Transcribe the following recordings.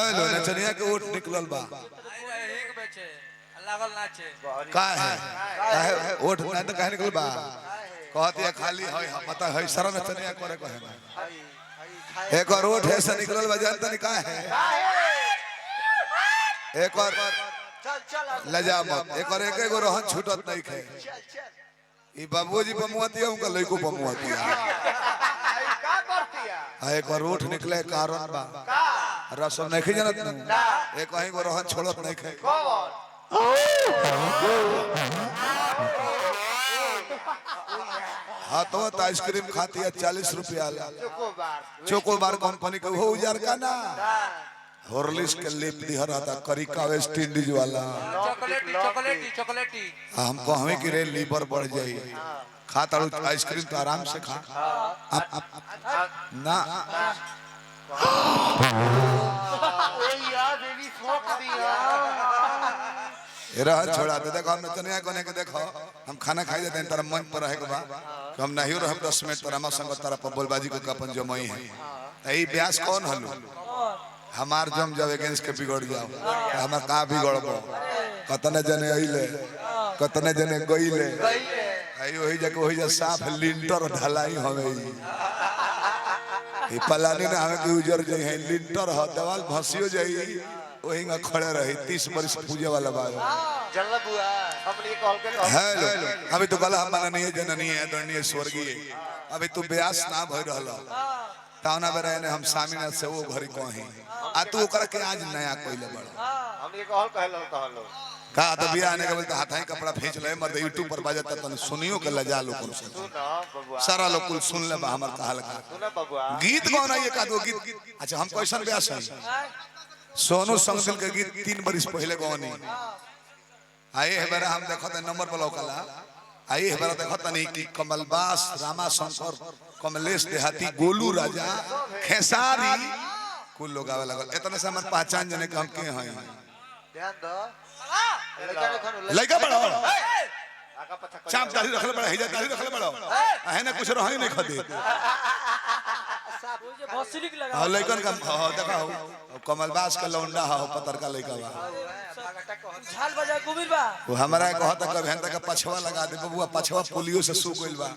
hello नचनिया के ओट निकलल बा एक बेचे लागल नाचे का है ओट ना तो काहे निकलल बा कहत है खाली है पता है सारा नचनिया करे कहे ना एक और ओट है से निकलल बा जानता नहीं का है एक और लजा मत एक और एक एगो रहन छूटत नहीं खे ई बाबूजी बमुआतिया उनका लइको बमुआतिया एक और ओट निकले कारण बा रसम नहीं जानत ना एक कहीं को रहन छोड़त नहीं खे हाँ तो आइसक्रीम खाती है 40 रुपया चोकोबार कंपनी का वो उजार का ना हॉर्लिक्स के लिप दिहरा था करिका वेस्ट इंडीज वाला चॉकलेटी चॉकलेटी चॉकलेटी हमको हमें कि रे लीवर बढ़ जाए खाता आइसक्रीम तो आराम से खा ना छोड़ा दे देखो हम नचनिया कोने के देखो हम खाना खाई जाते हैं तेरा मन पर रहे के बा हम नहीं रहे 10 मिनट पर हम संग तारा पर बोलबाजी को अपन जमई है यही ब्यास कौन हनु हमार जम जब अगेंस्ट के बिगड़ जाओ हमार का बिगड़बो कतने जने आइले कतने जने गइले आई वही जगह वही जा साफ लिंटर ढलाई हवे ई पलानी ना हमें के उजर जे है लिंटर ह दीवार भसियो जाई वही में खड़े रही 30 वर्ष पूजे वाला बा जल्ला बुआ अपनी कॉल के हेलो अभी तो गला हमारा नहीं है जननी है आदरणीय स्वर्गीय अभी तू ब्यास ना भई रहला तावना बेरे ने हम सामिना से वो घरी कही आ तू ओकरा के आज नया कोइले बड़ हमनी कॉल कहलो का तो बिया आने के बोलते हाथाई कपड़ा खींच ले मर्द यूट्यूब पर बाजता तन सुनियो के लजा लो कुल से सारा लोग कुल सुन ले हमर कहल का सुना बबुआ गीत कौन है ये का दो गीत अच्छा हम क्वेश्चन ब्यास है सोनू संगदिल के गीत 3 बरिस पहले गौनी आए है बेरा हम देखत नंबर पर लोकला आए है बेरा देखत नहीं कि कमलबास रामा शंकर कमलेश देहाती गोलू राजा खेसारी कुल लोग आवे लगल इतने से हमर पहचान जने के हम के हैं ध्यान दो लइका बड़ो आका पछा चाप दाढ़ी रखले बड़ा हिजा दाढ़ी रखले बड़ो है ना कुछ रही नहीं खदे भोसलिक लगा हां लइकन का देखा हो कमलबास का लौंडा हो पतर का लइका बा झाल बजा गुबिर बा वो हमरा कहत कब हेन तक पछवा लगा दे बबुआ पछवा पोलियो से सूख गइल बा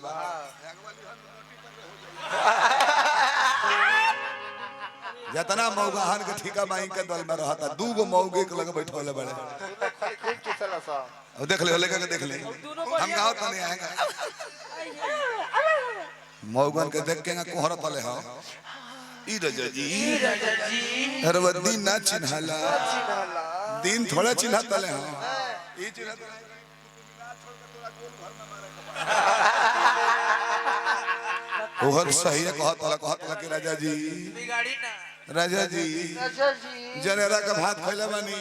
जतना मौगाहन के ठीका माई के दल में रहता दू गो मौगे के लगे बैठौले बड़े खूब चला सा अब देख ले लेके देख ले हम गांव तो नहीं आएंगे मौगन के देख के ना कोहरा तले हो ई रजा जी अरे वो दिन ना चिन्हला दिन थोड़ा चिन्ह तले हो ई चिन्ह ओहर सही है कहत कि राजा जी बिगाड़ी ना राजा जी अच्छा जी जनेरा का भात खइले बानी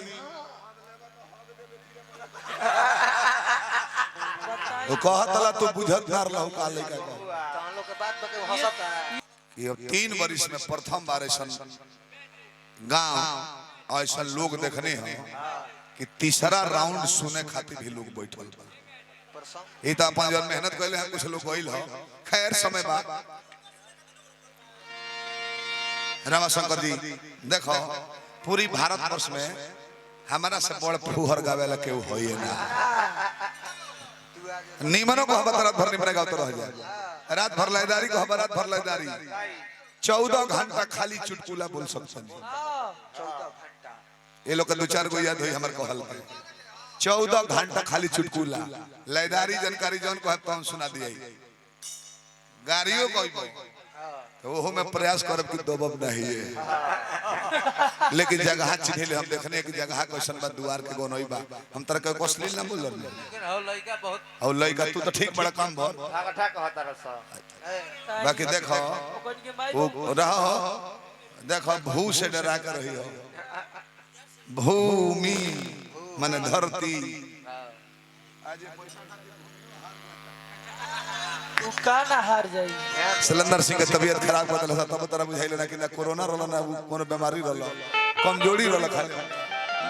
ओ कहतला तू बुझत ना रहू का लइका का हम लोग के बात बके हंसता है कि अब 3 वर्ष में प्रथम बार ऐसा गांव ऐसा लोग देखने हैं कि तीसरा राउंड सुने खातिर भी लोग बैठल बा ये तो अपन जन मेहनत कइले हैं कुछ लोग गइल हो खैर समय बा रामाशंकर जी देखो पूरी भारत वर्ष में हमारा से बड़ फुहर गावेला केहू होइए ना निमनो को हम रात भर निमने गावत रह जाए रात भर लयदारी को हम रात भर लयदारी 14 घंटा खाली चुटकुला बोल सकते 14 घंटा ये लोग दो चार गो याद होई हमर कहल पे 14 घंटा खाली चुटकुला लयदारी जानकारी जौन को हम सुना दिए गाड़ियों को तो वो में प्रयास करब कि दबब नहीं है लेकिन जगह चिन्हले हम देखने की जगह कैसन बा दुआर के गोनई बा हम तरह के कोसली ना बोल लेकिन हो लइका बहुत और लइका तू तो ठीक बड़ा काम भर ठाका कहता रसा बाकी देखो वो रहो देखो भू से डरा कर रही हो भूमि माने धरती का ना हार जाई सिलेंडर सिंह के तबीयत खराब हो गल तब तरह बुझाइल ना कि ना कोरोना रहल ना कोनो बीमारी रहल कमजोरी रहल खाली